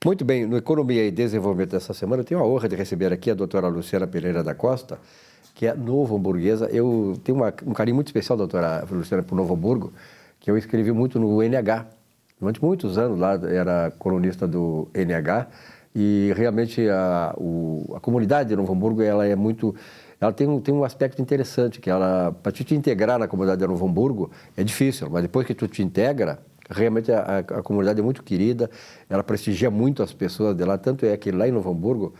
Muito bem, no Economia e Desenvolvimento dessa semana, eu tenho a honra de receber aqui a doutora Luciana Pereira da Costa, que é Novo Hamburguesa. Eu tenho um carinho muito especial, doutora Luciana, por Novo Hamburgo, que eu escrevi muito no NH. Durante muitos anos lá, era colunista do NH, e realmente a comunidade de Novo Hamburgo, ela é muito... Ela tem um aspecto interessante, que ela, para te integrar na comunidade de Novo Hamburgo, é difícil, mas depois que tu te integra, realmente a comunidade é muito querida, ela prestigia muito as pessoas de lá, tanto é que lá em Novo Hamburgo,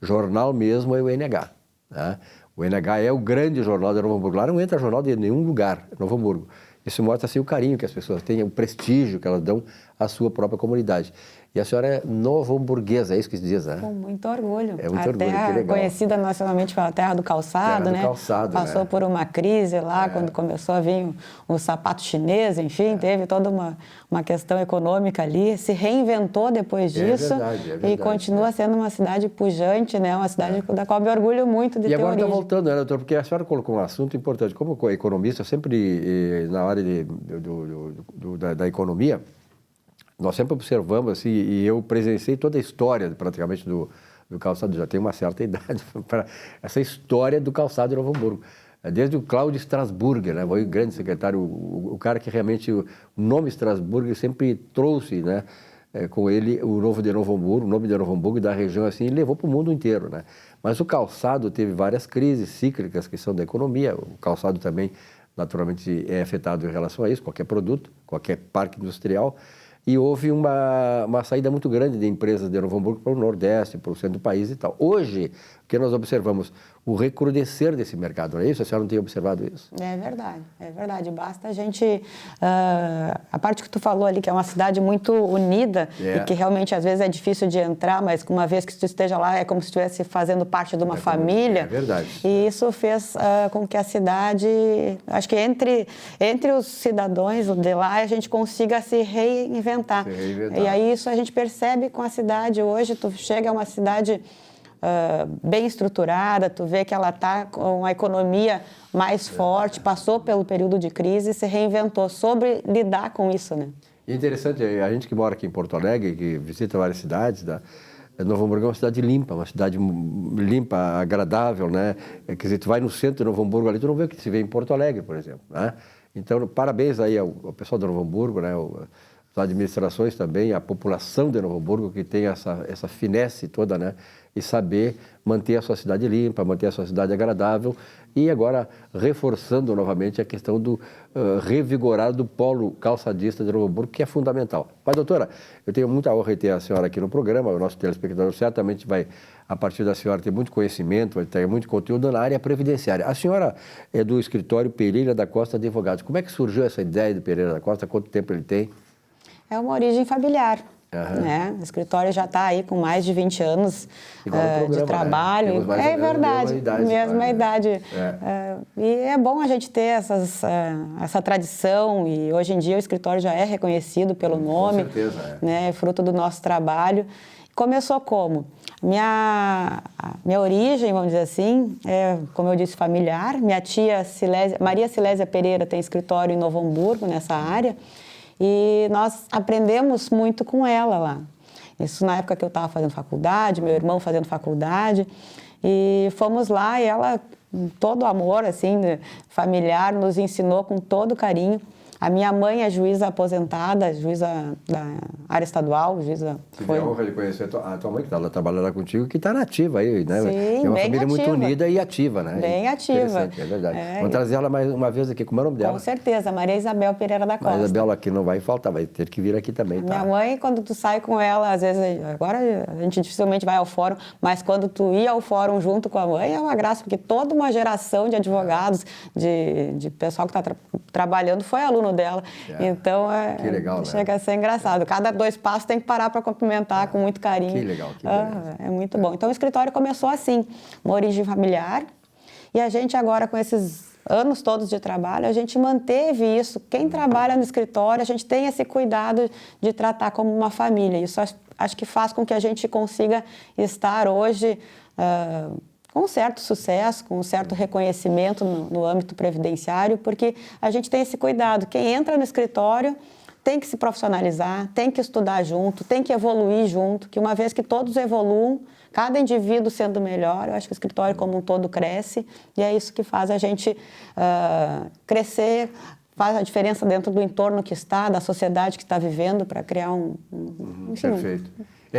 jornal mesmo é o NH. Né? O NH é o grande jornal de Novo Hamburgo. Lá não entra jornal de nenhum lugar, Novo Hamburgo. Isso mostra assim, o carinho que as pessoas têm, o prestígio que elas dão à sua própria comunidade. E a senhora é novo hamburguesa, é isso que se diz, né? Com muito orgulho. É muito a orgulho, terra que legal. Conhecida nacionalmente pela terra do calçado, terra né? Do calçado, passou né? por uma crise lá, quando começou a vir o sapato chinês, enfim, teve toda uma questão econômica ali, se reinventou depois disso. É verdade, e continua sendo uma cidade pujante, né? Uma cidade da qual me orgulho muito de ter origem. E agora está voltando, né, doutor? Porque a senhora colocou um assunto importante. Como economista, sempre na área da economia, nós sempre observamos, assim, e eu presenciei toda a história, praticamente, do calçado, já tenho uma certa idade, para essa história do calçado de Novo Hamburgo. Desde o Cláudio Strasburger, né, foi o grande secretário, o cara que realmente, o nome Strasburger sempre trouxe, né, com ele o nome de Novo Hamburgo e da região, assim, e levou para o mundo inteiro, né. Mas o calçado teve várias crises cíclicas que são da economia, o calçado também, naturalmente, é afetado em relação a isso, qualquer produto, qualquer parque industrial. E houve uma saída muito grande de empresas de Novo Hamburgo para o Nordeste, para o centro do país e tal. Hoje, o que nós observamos? O recrudescer desse mercado, não é isso? A senhora não tem observado isso? É verdade. Basta a gente... a parte que tu falou ali, que é uma cidade muito unida e que realmente às vezes é difícil de entrar, mas uma vez que tu esteja lá é como se estivesse fazendo parte de uma família. É verdade. E isso fez com que a cidade, acho que entre os cidadãos de lá, a gente consiga se reinventar. E aí isso a gente percebe com a cidade hoje. Tu chega a uma cidade... bem estruturada, tu vê que ela está com a economia mais forte, passou pelo período de crise e se reinventou, soube lidar com isso, né? E interessante, a gente que mora aqui em Porto Alegre, que visita várias cidades, Novo Hamburgo é uma cidade limpa, agradável, né? Quer dizer, tu vai no centro de Novo Hamburgo ali, tu não vê o que se vê em Porto Alegre, por exemplo, né? Então, parabéns aí ao pessoal de Novo Hamburgo, né? As administrações também, a população de Novo Hamburgo, que tem essa finesse toda, né? E saber manter a sua cidade limpa, manter a sua cidade agradável e agora reforçando novamente a questão do revigorar do polo calçadista de Novo Hamburgo, que é fundamental. Mas, doutora, eu tenho muita honra de ter a senhora aqui no programa, o nosso telespectador certamente vai, a partir da senhora, ter muito conhecimento, vai ter muito conteúdo na área previdenciária. A senhora é do escritório Pereira da Costa Advogados. Como é que surgiu essa ideia de Pereira da Costa? Quanto tempo ele tem? É uma origem familiar. Né? O escritório já está aí com mais de 20 anos de trabalho. Né? É verdade, mesma idade. E é bom a gente ter essa tradição, e hoje em dia o escritório já é reconhecido pelo nome, com certeza, né? Fruto do nosso trabalho. Começou como? Minha origem, vamos dizer assim, é, como eu disse, familiar. Minha tia Maria Silésia Pereira tem escritório em Novo Hamburgo, nessa área. E nós aprendemos muito com ela lá. Isso na época que eu estava fazendo faculdade, meu irmão fazendo faculdade. E fomos lá e ela, com todo amor, assim, familiar, nos ensinou com todo carinho. A minha mãe é juíza aposentada, juíza da área estadual, juíza... Tive a honra de conhecer a tua mãe, que está trabalhando lá contigo, que está nativa aí, né? Sim, é uma bem família ativa. muito unida e ativa, né? Bem ativa. É verdade. Vamos trazer ela mais uma vez aqui, como é o nome dela? Com certeza, Maria Isabel Pereira da Costa. Maria Isabel aqui não vai faltar, vai ter que vir aqui também, tá? Minha mãe, quando tu sai com ela, às vezes, agora a gente dificilmente vai ao fórum, mas quando tu ia ao fórum junto com a mãe, é uma graça, porque toda uma geração de advogados, de pessoal que está trabalhando, foi aluno dela. Então, que legal, chega a ser engraçado. Cada 2 passos tem que parar para cumprimentar com muito carinho. Que legal, que beleza. É muito bom. Então, o escritório começou assim, uma origem familiar, e a gente agora, com esses anos todos de trabalho, a gente manteve isso. Quem trabalha no escritório, a gente tem esse cuidado de tratar como uma família. Isso acho que faz com que a gente consiga estar hoje com um certo sucesso, com um certo reconhecimento no âmbito previdenciário, porque a gente tem esse cuidado. Quem entra no escritório tem que se profissionalizar, tem que estudar junto, tem que evoluir junto, que uma vez que todos evoluam, cada indivíduo sendo melhor, eu acho que o escritório como um todo cresce, e é isso que faz a gente crescer, faz a diferença dentro do entorno que está, da sociedade que está vivendo, para criar enfim, perfeito.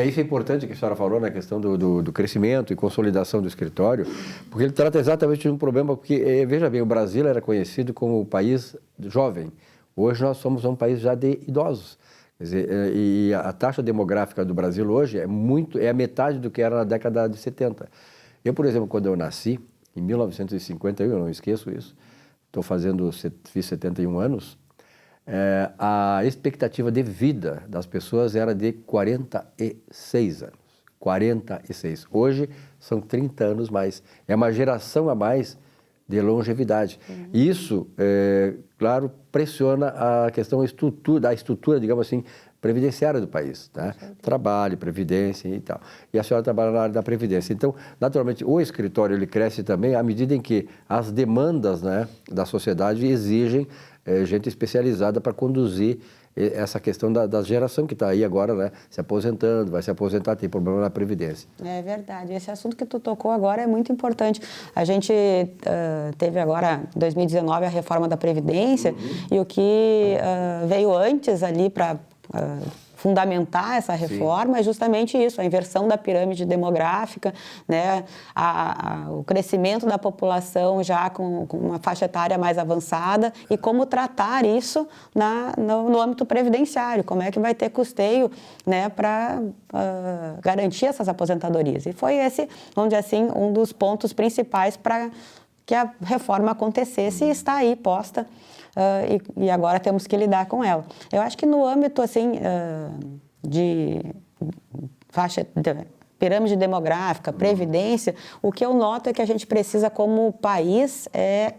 Isso é importante que a senhora falou na questão do crescimento e consolidação do escritório, porque ele trata exatamente de um problema, porque, veja bem, o Brasil era conhecido como o país jovem. Hoje nós somos um país já de idosos. Quer dizer, e a taxa demográfica do Brasil hoje é a metade do que era na década de 70. Eu, por exemplo, quando eu nasci, em 1951, eu não esqueço isso, fiz 71 anos, a expectativa de vida das pessoas era de 46 anos. 46. Hoje são 30 anos mais. É uma geração a mais de longevidade. E isso, claro, pressiona a questão da estrutura, digamos assim, previdenciária do país, tá? Trabalho, previdência e tal. E a senhora trabalha na área da previdência. Então, naturalmente, o escritório ele cresce também à medida em que as demandas, né, da sociedade exigem gente especializada para conduzir essa questão da geração que está aí agora, né, se aposentando, vai se aposentar, tem problema na Previdência. É verdade. Esse assunto que tu tocou agora é muito importante. A gente teve agora, em 2019, a reforma da Previdência, e o que veio antes ali para fundamentar essa reforma é justamente isso, a inversão da pirâmide demográfica, né, o crescimento da população já com uma faixa etária mais avançada e como tratar isso no âmbito previdenciário, como é que vai ter custeio, né, para garantir essas aposentadorias. E foi esse, vamos dizer assim, um dos pontos principais para que a reforma acontecesse e está aí posta. E agora temos que lidar com ela. Eu acho que no âmbito assim, de pirâmide demográfica, previdência, o que eu noto é que a gente precisa, como país,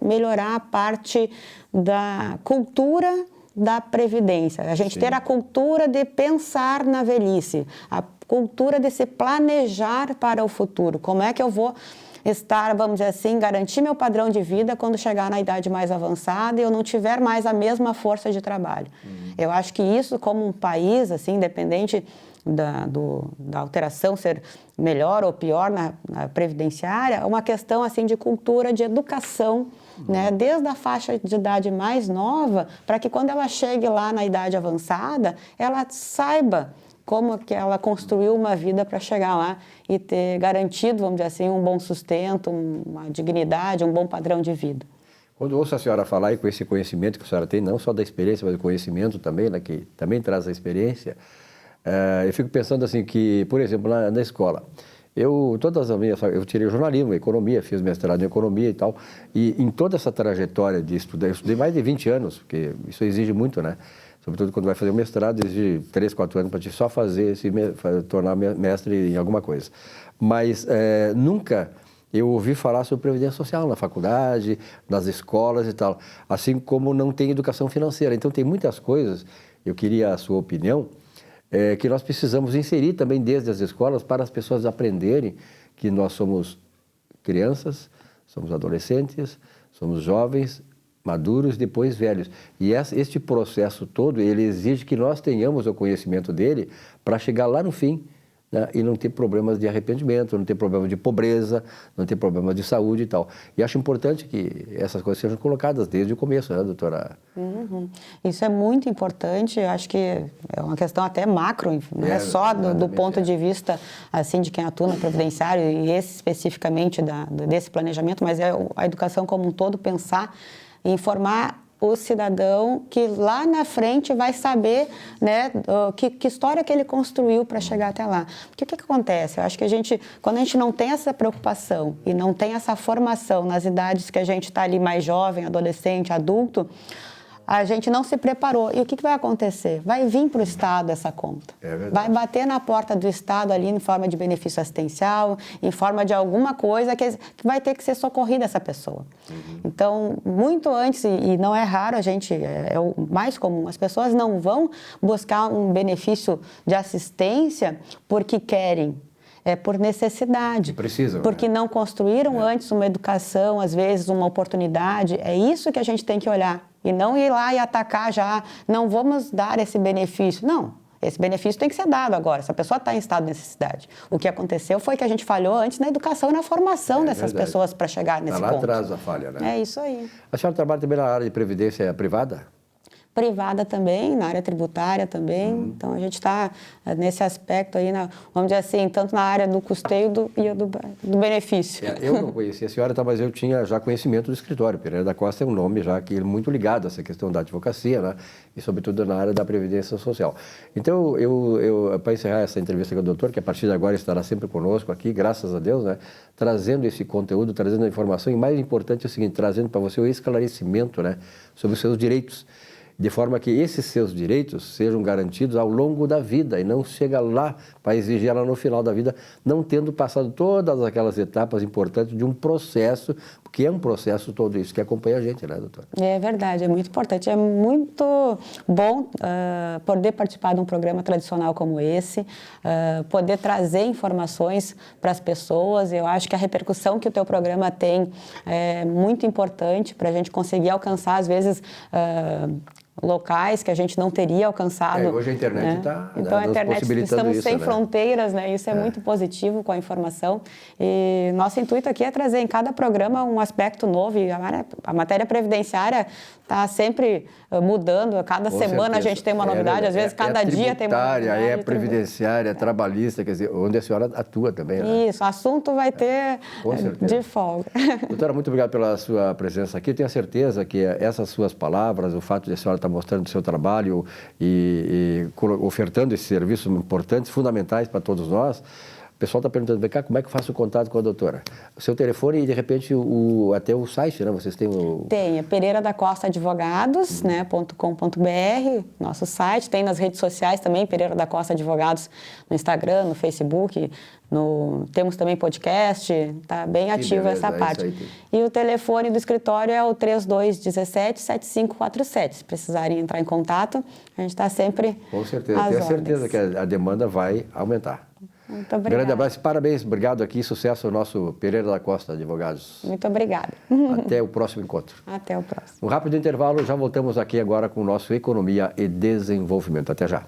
melhorar a parte da cultura da previdência. A gente ter a cultura de pensar na velhice, a cultura de se planejar para o futuro. Como é que eu vou estar, vamos dizer assim, garantir meu padrão de vida quando chegar na idade mais avançada e eu não tiver mais a mesma força de trabalho. Eu acho que isso, como um país, assim, independente da alteração ser melhor ou pior na previdenciária, é uma questão assim de cultura, de educação, né, desde a faixa de idade mais nova, para que quando ela chegue lá na idade avançada, ela saiba como que ela construiu uma vida para chegar lá e ter garantido, vamos dizer assim, um bom sustento, uma dignidade, um bom padrão de vida. Quando ouço a senhora falar e com esse conhecimento que a senhora tem, não só da experiência, mas do conhecimento também, né, que também traz a experiência, eu fico pensando assim que, por exemplo, na escola, eu tirei jornalismo, economia, fiz mestrado em economia e tal, e em toda essa trajetória de estudar, eu estudei mais de 20 anos, porque isso exige muito, né? Sobretudo quando vai fazer o mestrado, exige 3, 4 anos para te só tornar mestre em alguma coisa. Mas nunca eu ouvi falar sobre previdência social na faculdade, nas escolas e tal, assim como não tem educação financeira. Então tem muitas coisas, eu queria a sua opinião, que nós precisamos inserir também desde as escolas para as pessoas aprenderem que nós somos crianças, somos adolescentes, somos jovens, maduros, depois velhos. E este processo todo, ele exige que nós tenhamos o conhecimento dele para chegar lá no fim, né, e não ter problemas de arrependimento, não ter problema de pobreza, não ter problema de saúde e tal. E acho importante que essas coisas sejam colocadas desde o começo, né, doutora? Isso é muito importante, eu acho que é uma questão até macro, não é só do ponto de vista assim, de quem atua no previdenciário, e esse especificamente desse planejamento, mas é a educação como um todo, pensar informar o cidadão que lá na frente vai saber, né, que história que ele construiu para chegar até lá. Porque o que acontece? Eu acho que quando a gente não tem essa preocupação e não tem essa formação nas idades que a gente está ali mais jovem, adolescente, adulto, a gente não se preparou. E o que vai acontecer? Vai vir para o Estado essa conta. Vai bater na porta do Estado ali em forma de benefício assistencial, em forma de alguma coisa que vai ter que ser socorrida essa pessoa. Então, muito antes, e não é raro, é o mais comum, as pessoas não vão buscar um benefício de assistência porque querem. é por necessidade. Precisam, porque não construíram antes uma educação, às vezes uma oportunidade. É isso que a gente tem que olhar. E não ir lá e atacar já, não vamos dar esse benefício. Não, esse benefício tem que ser dado agora. Essa pessoa está em estado de necessidade. O que aconteceu foi que a gente falhou antes na educação e na formação dessas pessoas para chegar nesse ponto. Lá atrás a falha, né? É isso aí. A senhora trabalha também na área de previdência privada? Privada também, na área tributária também. Então, a gente está nesse aspecto aí, vamos dizer assim, tanto na área do custeio e do benefício. Eu não conhecia a senhora, mas eu tinha já conhecimento do escritório. Pereira da Costa é um nome já que é muito ligado a essa questão da advocacia, né? E, sobretudo, na área da previdência social. Então, para encerrar essa entrevista com o doutor, que a partir de agora estará sempre conosco aqui, graças a Deus, né? Trazendo esse conteúdo, trazendo a informação, e mais importante é o seguinte, trazendo para você o esclarecimento, né? Sobre os seus direitos, de forma que esses seus direitos sejam garantidos ao longo da vida e não chega lá para exigir ela no final da vida, não tendo passado todas aquelas etapas importantes de um processo, porque é um processo todo isso que acompanha a gente, né, doutora? É verdade, é muito importante, é muito bom poder participar de um programa tradicional como esse, poder trazer informações para as pessoas. Eu acho que a repercussão que o teu programa tem é muito importante para a gente conseguir alcançar, às vezes, locais que a gente não teria alcançado. Hoje a internet está Então, a internet, estamos sem né? fronteiras, né? Isso é muito positivo com a informação. E nosso intuito aqui é trazer em cada programa um aspecto novo. E a matéria previdenciária está sempre mudando. Cada semana a gente tem uma novidade, às vezes cada dia tem uma novidade. É previdenciária, é trabalhista, quer dizer, onde a senhora atua também, né? Isso, assunto vai ter de folga. Doutora, muito obrigado pela sua presença aqui. Eu tenho certeza que essas suas palavras, o fato de a senhora estar mostrando o seu trabalho e ofertando esses serviços importantes, fundamentais para todos nós. O pessoal está perguntando, vem cá, como é que eu faço o contato com a doutora? O seu telefone e, de repente, até o site, né? Vocês têm o... Tem, é Pereira da Costa Advogados, né, .com.br, nosso site. Tem nas redes sociais também, Pereira da Costa Advogados, no Instagram, no Facebook. Temos também podcast, está bem ativo essa parte. E o telefone do escritório é o 3217-7547. Se precisarem entrar em contato, a gente está sempre com certeza, tenho certeza que a demanda vai aumentar. Muito obrigada. Grande abraço e parabéns, obrigado aqui, sucesso ao nosso Pereira da Costa Advogados. Muito obrigada. Até o próximo encontro. Até o próximo. Um rápido intervalo, já voltamos aqui agora com o nosso Economia e Desenvolvimento. Até já.